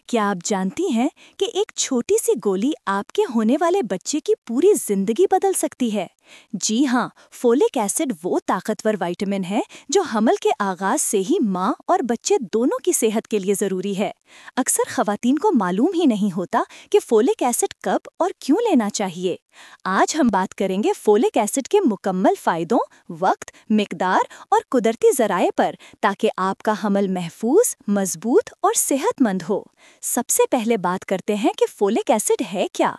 کیا آپ جانتی ہیں کہ ایک چھوٹی سی گولی آپ کے ہونے والے بچے کی پوری زندگی بدل سکتی ہے؟ جی ہاں، فولک ایسڈ وہ طاقتور وائٹامن ہے جو حمل کے آغاز سے ہی ماں اور بچے دونوں کی صحت کے لیے ضروری ہے۔ اکثر خواتین کو معلوم ہی نہیں ہوتا کہ فولک ایسڈ کب اور کیوں لینا چاہیے۔ آج ہم بات کریں گے فولک ایسڈ کے مکمل فائدوں، وقت، مقدار اور قدرتی ذرائع پر، تاکہ آپ کا حمل محفوظ، مضبوط اور صحت مند ہو۔ سب سے پہلے بات کرتے ہیں کہ فولک ایسڈ ہے کیا؟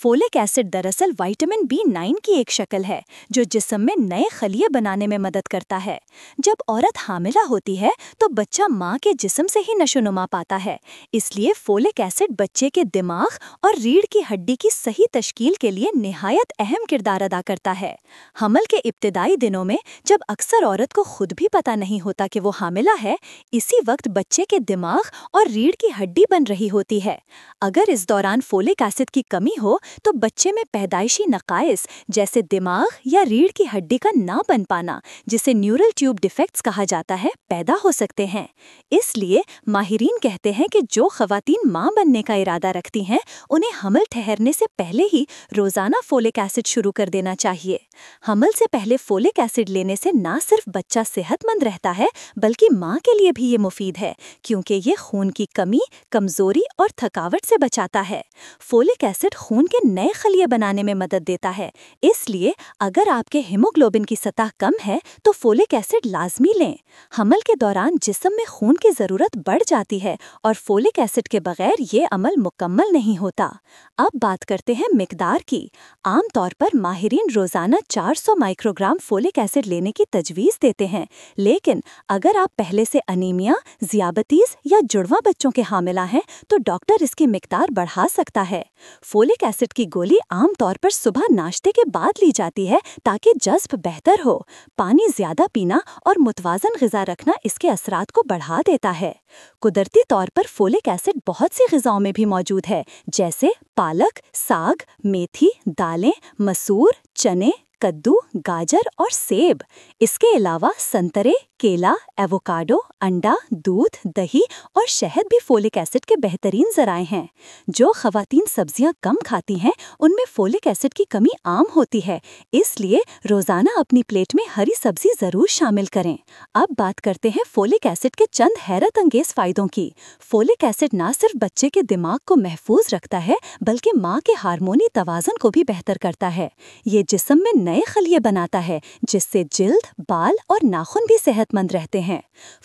فولک ایسڈ دراصل وائٹامن B9 کی ایک شکل ہے جو جسم میں نئے خلیے بنانے میں مدد کرتا ہے۔ جب عورت حاملہ ہوتی ہے تو بچہ ماں کے جسم سے ہی نشو نما پاتا ہے، اس لیے فولک ایسڈ بچے کے دماغ اور ریڑھ کی ہڈی کی صحیح تشکیل کے لیے نہایت اہم کردار ادا کرتا ہے۔ حمل کے ابتدائی دنوں میں جب اکثر عورت کو خود بھی پتہ نہیں ہوتا کہ وہ حاملہ ہے، اسی وقت بچے کے دماغ اور ریڑھ کی ہڈی بن رہی ہوتی ہے۔ اگر اس دوران فولک ایسڈ کی کمی ہو تو بچے میں پیدائشی نقائص جیسے دماغ یا ریڑھ کی ہڈی کا نہ بن پانا، جسے نیورل ٹیوب ڈیفیکٹس کہا جاتا ہے، پیدا ہو سکتے ہیں۔ اس لیے ماہرین کہتے ہیں کہ جو خواتین ماں بننے کا ارادہ رکھتی ہیں انہیں حمل ٹھہرنے سے پہلے ہی روزانہ فولک ایسڈ شروع کر دینا چاہیے۔ حمل سے پہلے فولک ایسڈ لینے سے نہ صرف بچہ صحت مند رہتا ہے بلکہ ماں کے لیے بھی یہ مفید ہے، کیونکہ یہ خون کی کمی، کمزوری اور تھکاوٹ سے بچاتا ہے۔ فولک ایسڈ خون کے نئے خلیے بنانے میں مدد دیتا ہے، اس لیے اگر آپ کے ہیموگلوبن کی سطح کم ہے تو فولک ایسڈ لازمی لیں۔ حمل کے دوران جسم میں خون کی ضرورت بڑھ جاتی ہے اور فولک ایسڈ کے بغیر یہ عمل مکمل نہیں ہوتا۔ اب بات کرتے ہیں مقدار کی۔ عام طور پر ماہرین روزانہ 400 مائکروگرام فولک ایسڈ لینے کی تجویز دیتے ہیں، لیکن اگر آپ پہلے سے انیمیا، ذیابیطس یا جڑواں بچوں کے حاملہ ہیں تو ڈاکٹر اس کی مقدار بڑھا سکتا ہے۔ فولک ایسڈ کی گولی عام طور پر صبح ناشتے کے بعد لی جاتی ہے تاکہ جذب بہتر ہو۔ پانی زیادہ پینا اور متوازن غذا رکھنا اس کے اثرات کو بڑھا دیتا ہے۔ قدرتی طور پر فولک ایسڈ بہت سی غذاؤں میں بھی موجود ہے، جیسے پالک، ساگ، میتھی، دالیں، مسور، چنے، کدو، گاجر اور سیب۔ اس کے علاوہ سنترے، کیلا، ایووکاڈو، انڈا، دودھ، دہی اور شہد بھی فولک ایسڈ کے بہترین ذرائع ہیں۔ جو خواتین سبزیاں کم کھاتی ہیں ان میں فولک ایسڈ کی کمی عام ہوتی ہے، اس لیے روزانہ اپنی پلیٹ میں ہری سبزی ضرور شامل کریں۔ اب بات کرتے ہیں فولک ایسڈ کے چند حیرت انگیز فائدوں کی۔ فولک ایسڈ نہ صرف بچے کے دماغ کو محفوظ رکھتا ہے بلکہ ماں کے ہارمونی توازن کو بھی بہتر کرتا ہے۔ یہ جسم میں نئے خلیے بناتا ہے جس سے جلد، بال اور ناخن بھی صحت مند رہتے ہیں۔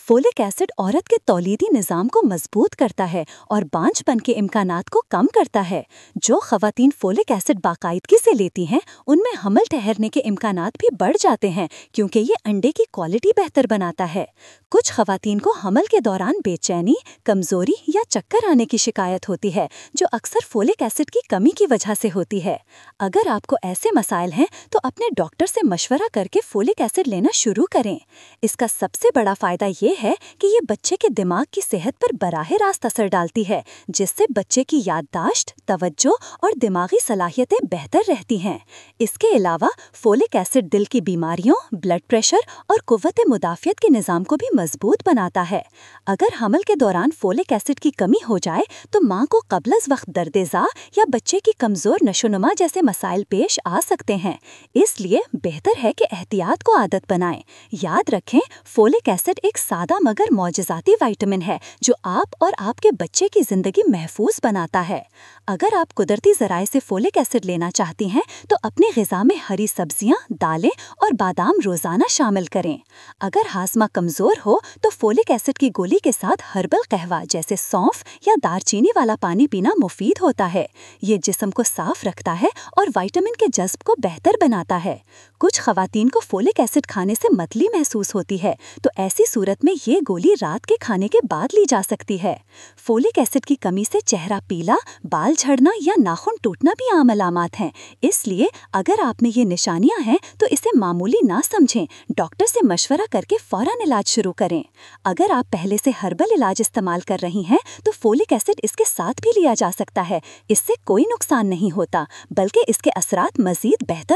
فولک ایسڈ عورت کے تولیدی نظام کو مضبوط کرتا ہے اور بانجھ پن کے امکانات کو کم کرتا ہے۔ جو خواتین فولک ایسڈ باقاعدگی سے لیتی ہیں ان میں حمل ٹھہرنے کے امکانات بھی بڑھ جاتے ہیں، کیونکہ یہ انڈے کی کوالٹی بہتر بناتا ہے۔ کچھ خواتین کو حمل کے دوران بے چینی، کمزوری یا چکر آنے کی شکایت ہوتی ہے، جو اکثر فولک ایسڈ کی کمی کی وجہ سے ہوتی ہے۔ اگر آپ کو ایسے مسائل ہیں تو اپنے ڈاکٹر سے مشورہ کر کے فولک ایسڈ لینا شروع کریں۔ اس کا سب سے بڑا فائدہ یہ ہے کہ یہ بچے کے دماغ کی صحت پر براہ راست اثر ڈالتی ہے، جس سے بچے کی یادداشت، توجہ اور دماغی صلاحیتیں بہتر رہتی ہیں۔ اس کے علاوہ فولک ایسڈ دل کی بیماریوں، بلڈ پریشر اور قوت مدافعت کے نظام کو بھی مضبوط بناتا ہے۔ اگر حمل کے دوران فولک ایسڈ کی کمی ہو جائے تو ماں کو قبل از وقت درد ذا یا بچے کی کمزور نشوونما جیسے مسائل پیش آ سکتے ہیں، اس لیے بہتر ہے کہ احتیاط کو عادت بنائیں۔ یاد رکھیں، فولک ایسڈ ایک سادہ مگر معجزاتی وائٹامن ہے جو آپ اور آپ کے بچے کی زندگی محفوظ بناتا ہے۔ اگر آپ قدرتی ذرائع سے فولک ایسڈ لینا چاہتی ہیں تو اپنی غذا میں ہری سبزیاں، دالیں اور بادام روزانہ شامل کریں۔ اگر ہاضمہ کمزور ہو تو فولک ایسڈ کی گولی کے ساتھ ہربل قہوہ جیسے سونف یا دار چینی والا پانی پینا مفید ہوتا ہے۔ یہ جسم کو صاف رکھتا ہے اور وائٹامن کے جذب کو بہتر بناتا ہے۔ کچھ خواتین کو فولک ایسڈ کھانے سے متلی محسوس ہوتی ہے، تو ایسی صورت میں یہ گولی رات کے کھانے کے بعد لی جا سکتی ہے۔ فولک ایسڈ کی کمی سے چہرہ پیلا، بال جھڑنا یا ناخن ٹوٹنا بھی عام علامات ہیں، اس لیے اگر آپ میں یہ نشانیاں ہیں تو اسے معمولی نہ سمجھیں، ڈاکٹر سے مشورہ کر کے فوراً علاج شروع کریں۔ اگر آپ پہلے سے ہربل علاج استعمال کر رہی ہیں تو فولک ایسڈ اس کے ساتھ بھی لیا جا سکتا ہے، اس سے کوئی نقصان نہیں ہوتا بلکہ اس کے اثرات مزید بہتر